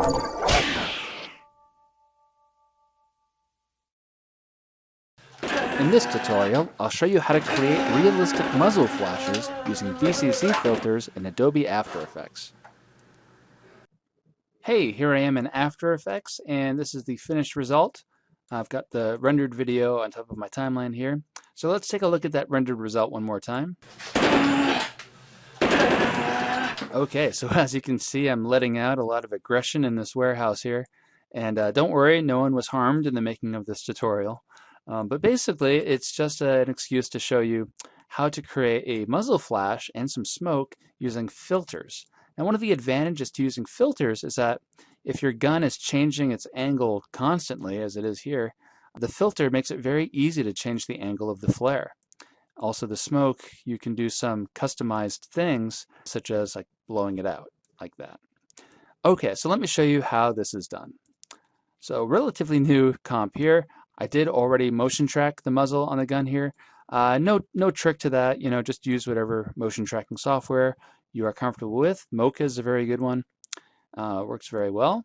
In this tutorial, I'll show you how to create realistic muzzle flashes using BCC filters in Adobe After Effects. Hey, here I am in After Effects, and this is the finished result. I've got the rendered video on top of my timeline here. So let's take a look at that rendered result one more time. Okay, so as you can see, I'm letting out a lot of aggression in this warehouse here. And don't worry, no one was harmed in the making of this tutorial. But basically, it's just an excuse to show you how to create a muzzle flash and some smoke using filters. Now, one of the advantages to using filters is that if your gun is changing its angle constantly, as it is here, the filter makes it very easy to change the angle of the flare. Also, the smoke, you can do some customized things, such as like blowing it out, like that. Okay, so let me show you how this is done. So, relatively new comp here. I did already motion track the muzzle on the gun here. No trick to that, just use whatever motion tracking software you are comfortable with. Mocha is a very good one. Works very well.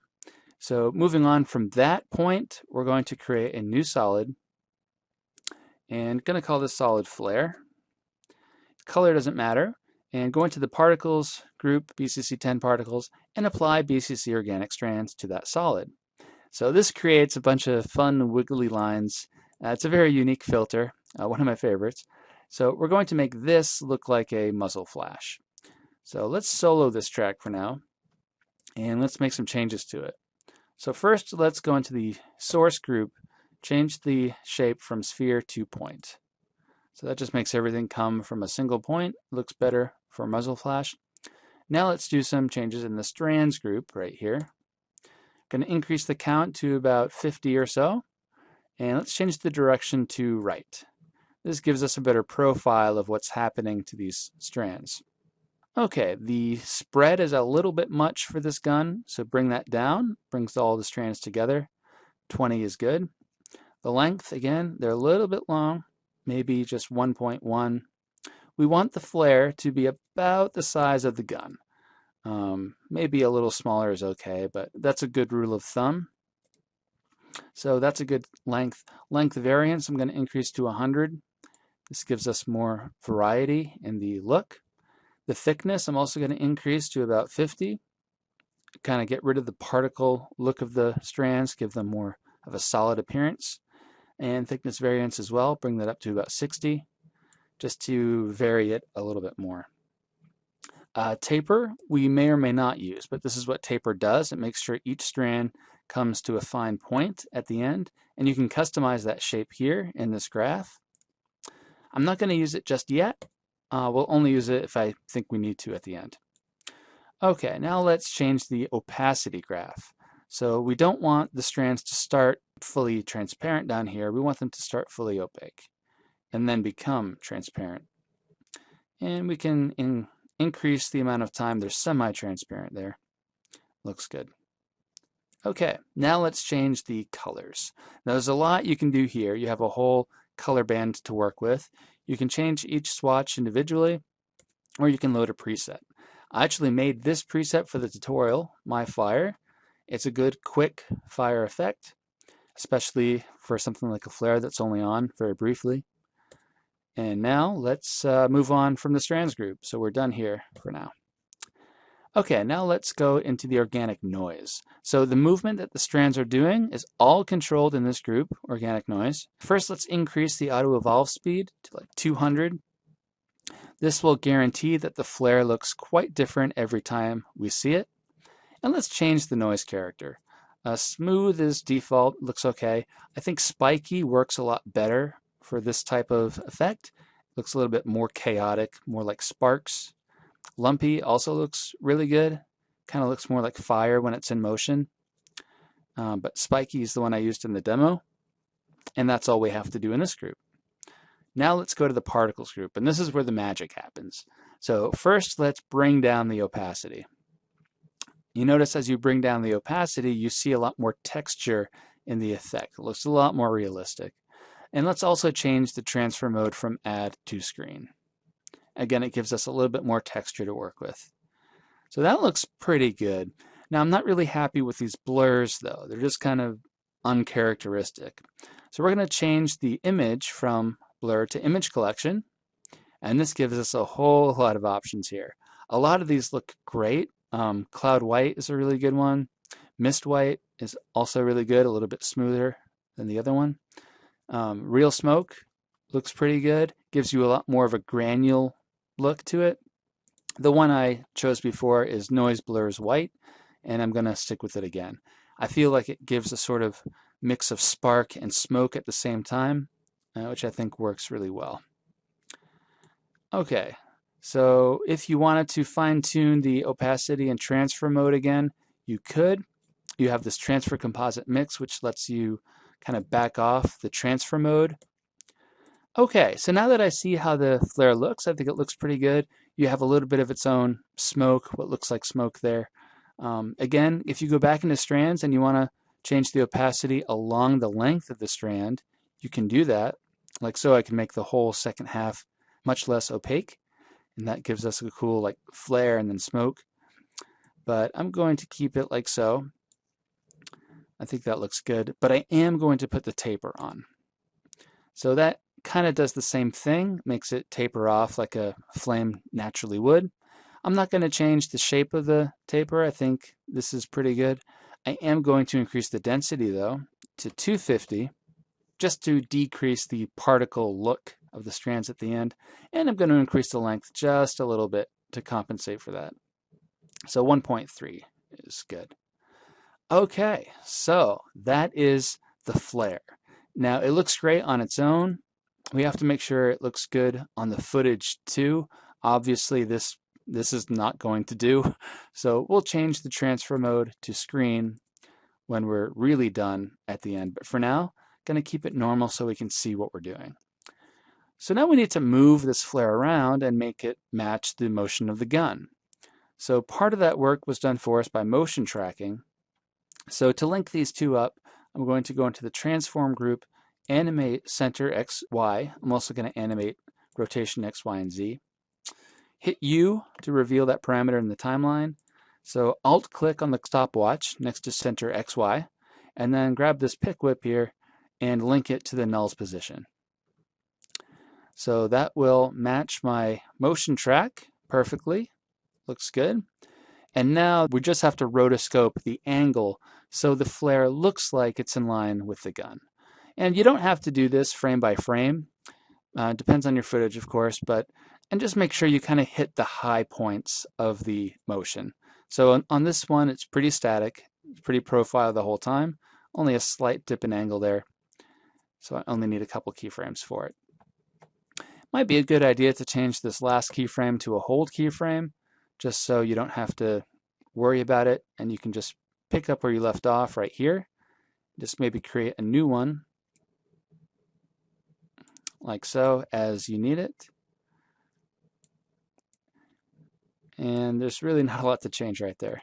So moving on from that point, we're going to create a new solid and going to call this solid flare. Color doesn't matter. And go into the particles group, BCC 10 particles, and apply BCC organic strands to that solid. So this creates a bunch of fun wiggly lines. It's a very unique filter, one of my favorites. So we're going to make this look like a muzzle flash. So let's solo this track for now, and let's make some changes to it. So first, let's go into the source group, change the shape from sphere to point. So that just makes everything come from a single point. Looks better for a muzzle flash. Now let's do some changes in the strands group right here. Going to increase the count to about 50 or so, and let's change the direction to right. This gives us a better profile of what's happening to these strands. Okay, the spread is a little bit much for this gun, so bring that down, brings all the strands together. 20 is good. The length, again, they're a little bit long, maybe just 1.1. We want the flare to be about the size of the gun. Maybe a little smaller is okay, but that's a good rule of thumb. So that's a good length. Length variance, I'm going to increase to 100. This gives us more variety in the look. The thickness, I'm also going to increase to about 50. Kind of get rid of the particle look of the strands, give them more of a solid appearance. And thickness variance as well, bring that up to about 60, just to vary it a little bit more. Taper, we may or may not use, but this is what taper does. It makes sure each strand comes to a fine point at the end, and you can customize that shape here in this graph. I'm not going to use it just yet. We'll only use it if I think we need to at the end. Okay, now let's change the opacity graph. So we don't want the strands to start fully transparent down here. We want them to start fully opaque and then become transparent. And we can increase the amount of time they're semi-transparent there. Looks good. Okay, now let's change the colors. Now there's a lot you can do here. You have a whole color band to work with. You can change each swatch individually, or you can load a preset. I actually made this preset for the tutorial, My Fire. It's a good quick fire effect, especially for something like a flare that's only on very briefly. And now let's move on from the strands group. So we're done here for now. Okay, now let's go into the organic noise. So the movement that the strands are doing is all controlled in this group, organic noise. First, let's increase the auto evolve speed to like 200. This will guarantee that the flare looks quite different every time we see it. And let's change the noise character. Smooth is default, looks okay. I think spiky works a lot better for this type of effect. Looks a little bit more chaotic, more like sparks. Lumpy also looks really good. Kind of looks more like fire when it's in motion. But spiky is the one I used in the demo. And that's all we have to do in this group. Now let's go to the particles group, and this is where the magic happens. So first, let's bring down the opacity. You notice as you bring down the opacity, you see a lot more texture in the effect. It looks a lot more realistic. And let's also change the transfer mode from add to screen. Again, it gives us a little bit more texture to work with. So that looks pretty good. Now, I'm not really happy with these blurs though. They're just kind of uncharacteristic. So we're going to change the image from blur to image collection, and this gives us a whole lot of options here. A lot of these look great. Cloud white is a really good one. Mist white is also really good, a little bit smoother than the other one. Real smoke looks pretty good, gives you a lot more of a granule look to it. The one I chose before is noise blurs white, and I'm going to stick with it again. I feel like it gives a sort of mix of spark and smoke at the same time, which I think works really well. Okay, so if you wanted to fine-tune the opacity and transfer mode again, you could. You have this transfer composite mix, which lets you kind of back off the transfer mode. Okay, so now that I see how the flare looks, I think it looks pretty good. You have a little bit of its own smoke, what looks like smoke there. Again, if you go back into strands and you want to change the opacity along the length of the strand, you can do that. Like so, I can make the whole second half much less opaque, and that gives us a cool like flare and then smoke. But I'm going to keep it like so. I think that looks good, but I am going to put the taper on. So that kind of does the same thing, makes it taper off like a flame naturally would. I'm not going to change the shape of the taper. I think this is pretty good. I am going to increase the density though to 250 just to decrease the particle look of the strands at the end. And I'm going to increase the length just a little bit to compensate for that. So 1.3 is good. Okay, so that is the flare. Now it looks great on its own. We have to make sure it looks good on the footage too. Obviously this is not going to do. So we'll change the transfer mode to screen when we're really done at the end. But for now, going to keep it normal so we can see what we're doing. So now we need to move this flare around and make it match the motion of the gun. So part of that work was done for us by motion tracking. So to link these two up, I'm going to go into the transform group, animate center X, Y. I'm also going to animate rotation X, Y, and Z. Hit U to reveal that parameter in the timeline. So Alt click on the stopwatch next to center X, Y, and then grab this pick whip here and link it to the nulls position. So that will match my motion track perfectly. Looks good. And now we just have to rotoscope the angle so the flare looks like it's in line with the gun. And you don't have to do this frame by frame. Depends on your footage, of course, and just make sure you kind of hit the high points of the motion. So on this one, it's pretty static, it's pretty profile the whole time, only a slight dip in angle there. So I only need a couple keyframes for it. Might be a good idea to change this last keyframe to a hold keyframe, just so you don't have to worry about it and you can just pick up where you left off right here. Just maybe create a new one like so as you need it. And there's really not a lot to change right there.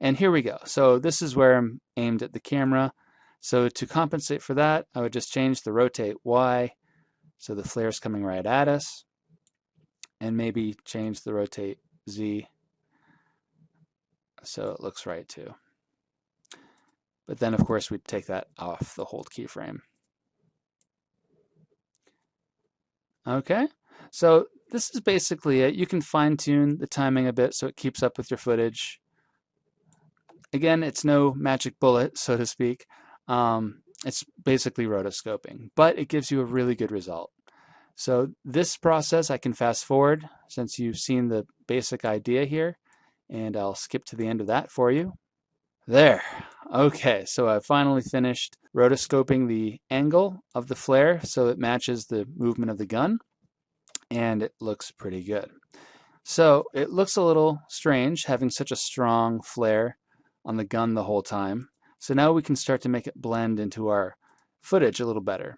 And here we go. So this is where I'm aimed at the camera. So to compensate for that, I would just change the rotate Y so the flare's coming right at us, and maybe change the rotate Z so it looks right too. But then of course we'd take that off the hold keyframe. Okay, so this is basically it. You can fine tune the timing a bit so it keeps up with your footage. Again, it's no magic bullet, so to speak. It's basically rotoscoping, but it gives you a really good result. So this process I can fast forward since you've seen the basic idea here, and I'll skip to the end of that for you. There. Okay, so I've finally finished rotoscoping the angle of the flare so it matches the movement of the gun, and it looks pretty good. So it looks a little strange having such a strong flare on the gun the whole time. So now we can start to make it blend into our footage a little better.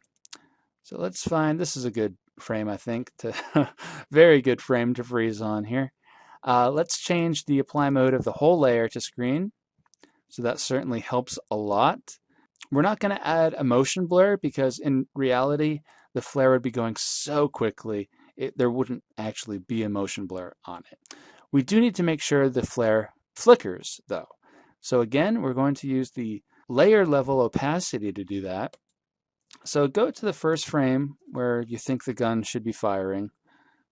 So let's find, this is a good frame, I think, very good frame to freeze on here. Let's change the apply mode of the whole layer to screen. So that certainly helps a lot. We're not going to add a motion blur because in reality, the flare would be going so quickly, there wouldn't actually be a motion blur on it. We do need to make sure the flare flickers though. So again, we're going to use the layer level opacity to do that. So go to the first frame where you think the gun should be firing.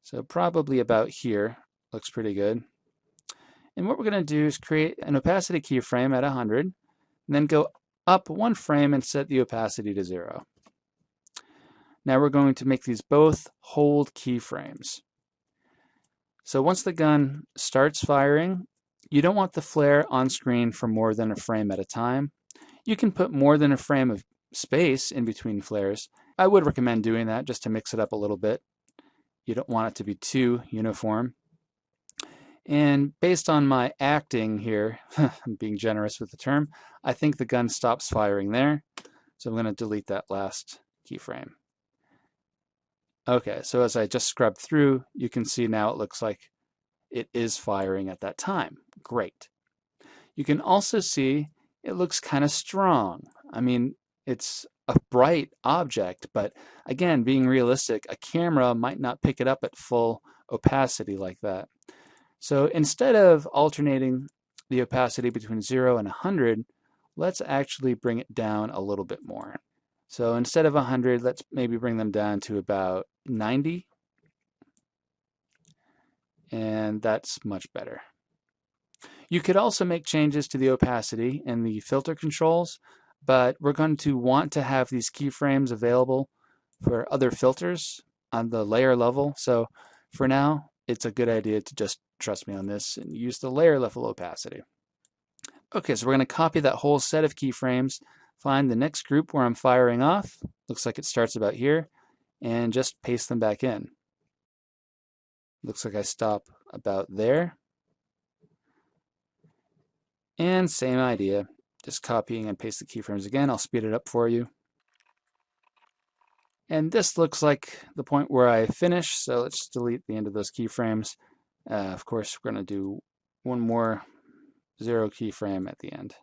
So probably about here. Looks pretty good. And what we're going to do is create an opacity keyframe at 100, and then go up one frame and set the opacity to 0. Now we're going to make these both hold keyframes. So once the gun starts firing, you don't want the flare on screen for more than a frame at a time. You can put more than a frame of space in between flares. I would recommend doing that just to mix it up a little bit. You don't want it to be too uniform. And based on my acting here, I'm being generous with the term, I think the gun stops firing there. So I'm going to delete that last keyframe. Okay, so as I just scrubbed through, you can see now it looks like it is firing at that time. Great. You can also see it looks kind of strong. I mean, it's a bright object, but again, being realistic, a camera might not pick it up at full opacity like that. So instead of alternating the opacity between 0 and 100, let's actually bring it down a little bit more. So instead of 100, let's maybe bring them down to about 90. And that's much better. You could also make changes to the opacity and the filter controls, but we're going to want to have these keyframes available for other filters on the layer level. So for now, it's a good idea to just trust me on this and use the layer level opacity. Okay, so we're going to copy that whole set of keyframes, find the next group where I'm firing off, looks like it starts about here, and just paste them back in. Looks like I stop about there. And same idea, just copying and paste the keyframes again. I'll speed it up for you. And this looks like the point where I finish, so let's delete the end of those keyframes. Of course, we're going to do one more 0 keyframe at the end.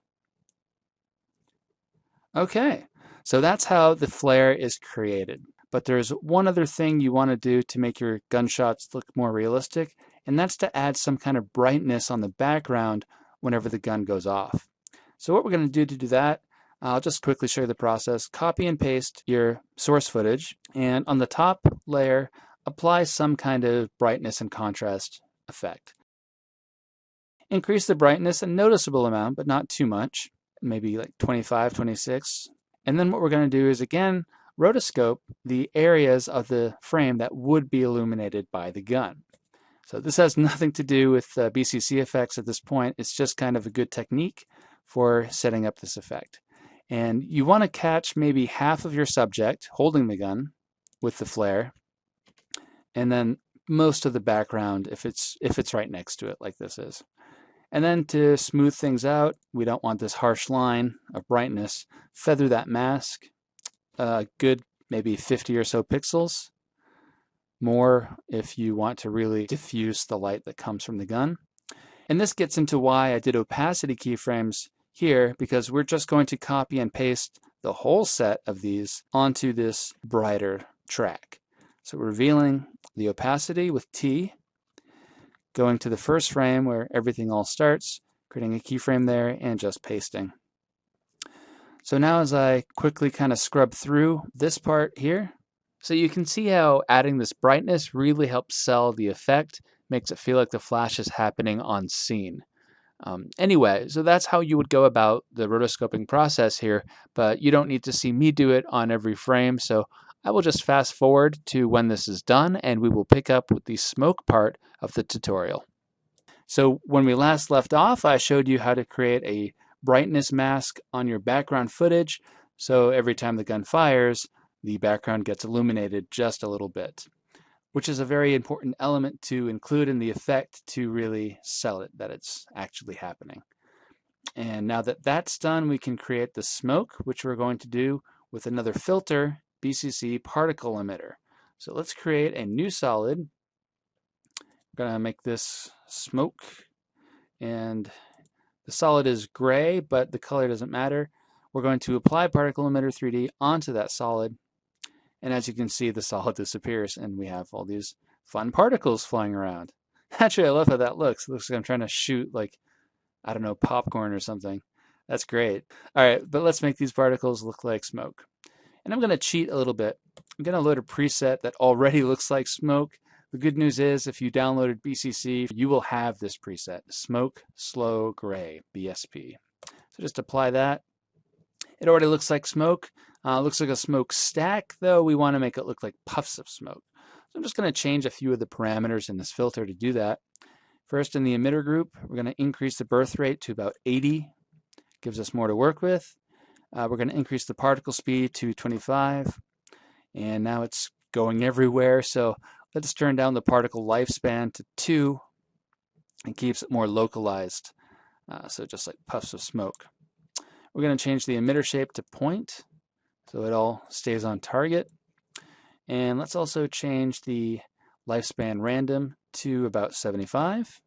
Okay, so that's how the flare is created. But there's one other thing you want to do to make your gunshots look more realistic, and that's to add some kind of brightness on the background whenever the gun goes off. So what we're going to do that, I'll just quickly show you the process. Copy and paste your source footage, and on the top layer, apply some kind of brightness and contrast effect. Increase the brightness a noticeable amount, but not too much, maybe like 25, 26. And then what we're going to do is, again, rotoscope the areas of the frame that would be illuminated by the gun. So this has nothing to do with BCC effects at this point. It's just kind of a good technique for setting up this effect. And you want to catch maybe half of your subject holding the gun with the flare, and then most of the background if it's right next to it like this is. And then to smooth things out, we don't want this harsh line of brightness. Feather that mask, good maybe 50 or so pixels. More if you want to really diffuse the light that comes from the gun. And this gets into why I did opacity keyframes here, because we're just going to copy and paste the whole set of these onto this brighter track. So revealing the opacity with T, going to the first frame where everything all starts, creating a keyframe there, and just pasting. So now as I quickly kind of scrub through this part here, so you can see how adding this brightness really helps sell the effect, makes it feel like the flash is happening on scene. Anyway, so that's how you would go about the rotoscoping process here, but you don't need to see me do it on every frame, so I will just fast forward to when this is done, and we will pick up with the smoke part of the tutorial. So when we last left off, I showed you how to create a brightness mask on your background footage, so every time the gun fires, the background gets illuminated just a little bit, which is a very important element to include in the effect to really sell it that it's actually happening. And now that that's done, we can create the smoke, which we're going to do with another filter, BCC particle emitter. So let's create a new solid. We're going to make this smoke, and the solid is gray, but the color doesn't matter. We're going to apply particle emitter 3D onto that solid. And as you can see, the solid disappears, and we have all these fun particles flying around. Actually, I love how that looks. It looks like I'm trying to shoot like I don't know, popcorn or something. That's great. All right, but let's make these particles look like smoke. And I'm going to cheat a little bit. I'm going to load a preset that already looks like smoke. The good news is if you downloaded BCC, you will have this preset, Smoke Slow Gray, BSP. So just apply that. It already looks like smoke. Looks like a smoke stack, though we want to make it look like puffs of smoke. So I'm just going to change a few of the parameters in this filter to do that. First, in the emitter group, we're going to increase the birth rate to about 80. Gives us more to work with. We're going to increase the particle speed to 25. And now it's going everywhere. So let's turn down the particle lifespan to 2 and keeps it more localized. So just like puffs of smoke. We're going to change the emitter shape to point so it all stays on target. And let's also change the lifespan random to about 75.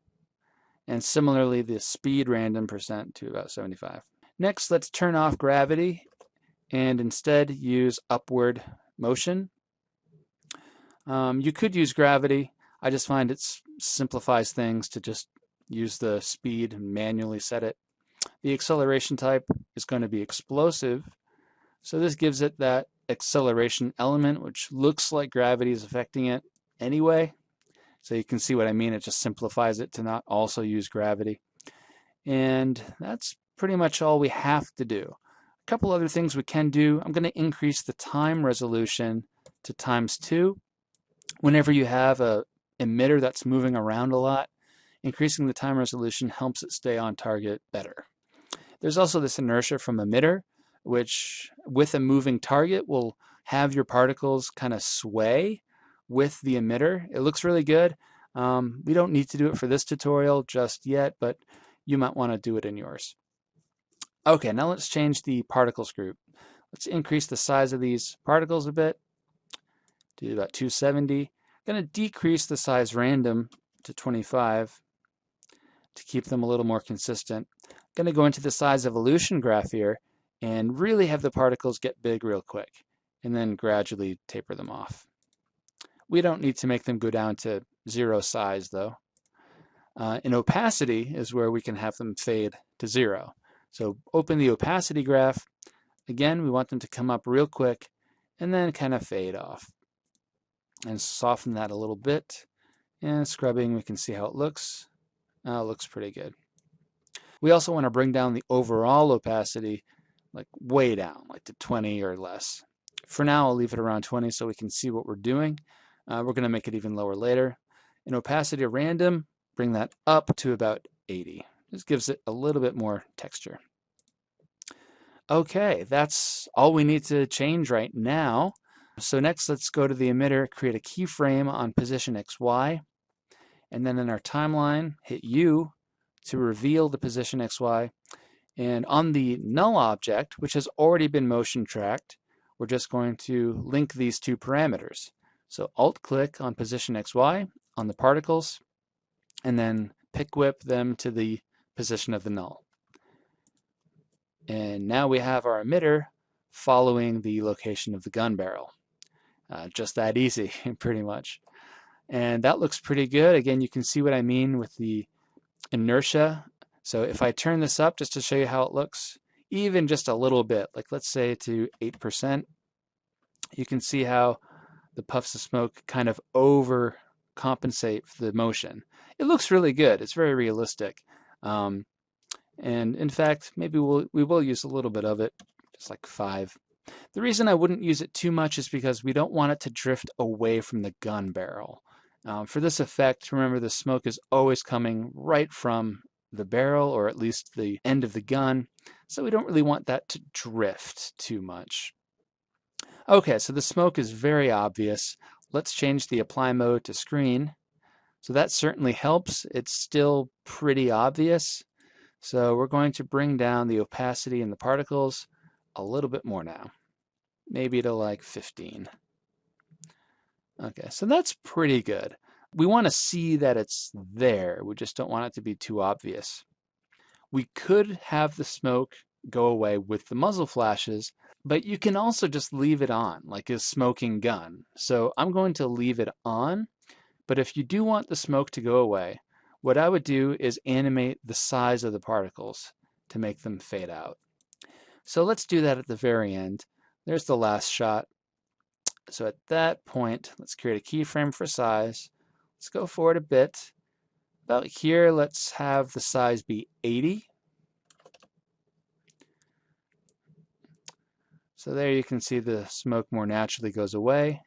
And similarly, the speed random % to about 75. Next, let's turn off gravity and instead use upward motion. You could use gravity. I just find it simplifies things to just use the speed and manually set it. The acceleration type is going to be explosive. So this gives it that acceleration element, which looks like gravity is affecting it anyway. So you can see what I mean. It just simplifies it to not also use gravity. And that's pretty much all we have to do. A couple other things we can do. I'm going to increase the time resolution to ×2. Whenever you have an emitter that's moving around a lot, increasing the time resolution helps it stay on target better. There's also this inertia from emitter, which with a moving target will have your particles kind of sway with the emitter. It looks really good. We don't need to do it for this tutorial just yet, but you might want to do it in yours. Okay, now let's change the particles group. Let's increase the size of these particles a bit to about 270. I'm going to decrease the size random to 25 to keep them a little more consistent. I'm going to go into the size evolution graph here and really have the particles get big real quick and then gradually taper them off. We don't need to make them go down to 0 size though. In opacity is where we can have them fade to 0. So open the opacity graph. Again, we want them to come up real quick and then kind of fade off. And soften that a little bit. And scrubbing, we can see how it looks. It looks pretty good. We also want to bring down the overall opacity like way down, like to 20 or less. For now, I'll leave it around 20 so we can see what we're doing. We're going to make it even lower later. In opacity random, bring that up to about 80. This gives it a little bit more texture. Okay, that's all we need to change right now. So next, let's go to the emitter, create a keyframe on position XY, and then in our timeline, hit U to reveal the position XY. And on the null object, which has already been motion tracked, we're just going to link these two parameters. So Alt-click on position XY on the particles, and then pick whip them to the position of the null. And now we have our emitter following the location of the gun barrel. Just that easy, pretty much. And that looks pretty good. Again, you can see what I mean with the inertia. So if I turn this up just to show you how it looks, even just a little bit, like let's say to 8%, you can see how the puffs of smoke kind of overcompensate for the motion. It looks really good. It's very realistic. And in fact, maybe we will use a little bit of it, just like 5. The reason I wouldn't use it too much is because we don't want it to drift away from the gun barrel. For this effect, remember the smoke is always coming right from the barrel, or at least the end of the gun, so we don't really want that to drift too much. Okay, so the smoke is very obvious. Let's change the apply mode to screen. So that certainly helps. It's still pretty obvious. So we're going to bring down the opacity in the particles a little bit more now, maybe to like 15. Okay, so that's pretty good. We want to see that it's there. We just don't want it to be too obvious. We could have the smoke go away with the muzzle flashes, but you can also just leave it on, like a smoking gun. So I'm going to leave it on, but if you do want the smoke to go away, what I would do is animate the size of the particles to make them fade out. So let's do that at the very end. There's the last shot. So at that point, let's create a keyframe for size. Let's go forward a bit. About here, let's have the size be 80. So there you can see the smoke more naturally goes away.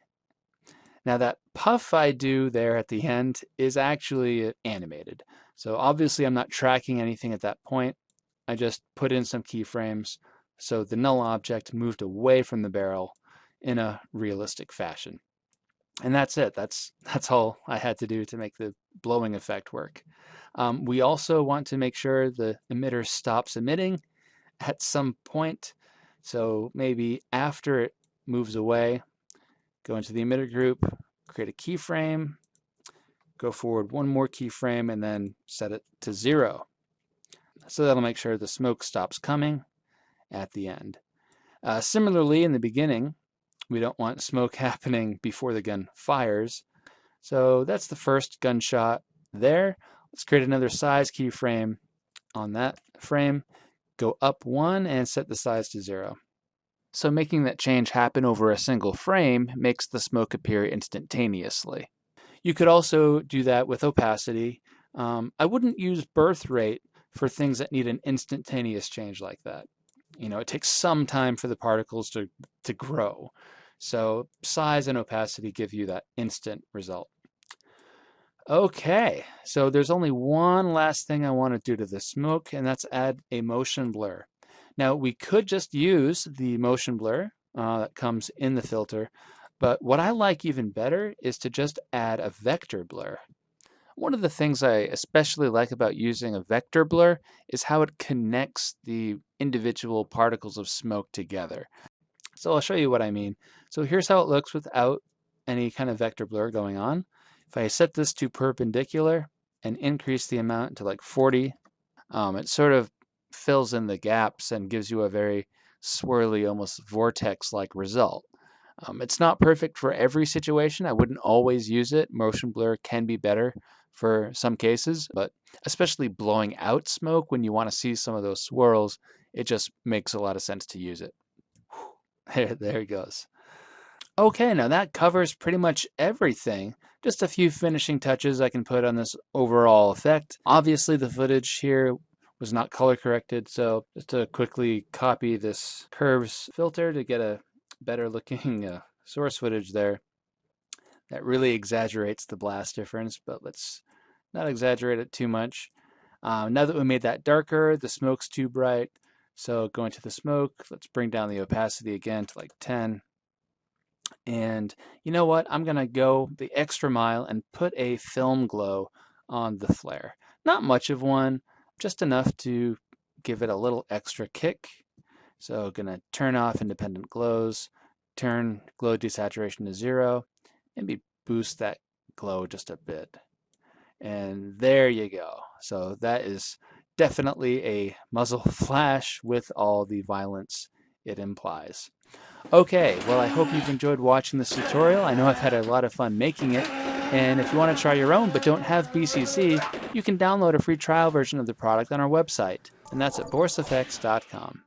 Now that puff I do there at the end is actually animated. So obviously I'm not tracking anything at that point. I just put in some keyframes so the null object moved away from the barrel in a realistic fashion. And that's it. That's all I had to do to make the blowing effect work. We also want to make sure the emitter stops emitting at some point. So maybe after it moves away, go into the emitter group, create a keyframe, go forward one more keyframe, and then set it to 0. So that'll make sure the smoke stops coming at the end. Similarly, in the beginning, we don't want smoke happening before the gun fires. So that's the first gunshot there. Let's create another size keyframe on that frame. Go up 1 and set the size to 0. So making that change happen over a single frame makes the smoke appear instantaneously. You could also do that with opacity. I wouldn't use birth rate for things that need an instantaneous change like that. You know, it takes some time for the particles to grow. So size and opacity give you that instant result. Okay, so there's only one last thing I want to do to the smoke, and that's add a motion blur. Now, we could just use the motion blur that comes in the filter, but what I like even better is to just add a vector blur. One of the things I especially like about using a vector blur is how it connects the individual particles of smoke together. So I'll show you what I mean. So here's how it looks without any kind of vector blur going on. If I set this to perpendicular and increase the amount to like 40, it sort of fills in the gaps and gives you a very swirly, almost vortex-like result. It's not perfect for every situation. I wouldn't always use it. Motion blur can be better for some cases, but especially blowing out smoke when you want to see some of those swirls, it just makes a lot of sense to use it. There it goes. Okay, now that covers pretty much everything. Just a few finishing touches I can put on this overall effect. Obviously the footage here was not color corrected, so just to quickly copy this curves filter to get a better looking source footage there. That really exaggerates the blast difference, but let's not exaggerate it too much. Now that we made that darker, the smoke's too bright. So going to the smoke, let's bring down the opacity again to like 10. And you know what? I'm going to go the extra mile and put a film glow on the flare. Not much of one, just enough to give it a little extra kick. So going to turn off independent glows, turn glow desaturation to 0, maybe boost that glow just a bit. And there you go. So that is definitely a muzzle flash with all the violence it implies. Okay, well I hope you've enjoyed watching this tutorial. I know I've had a lot of fun making it. And if you want to try your own but don't have BCC, you can download a free trial version of the product on our website. And that's at borisfx.com.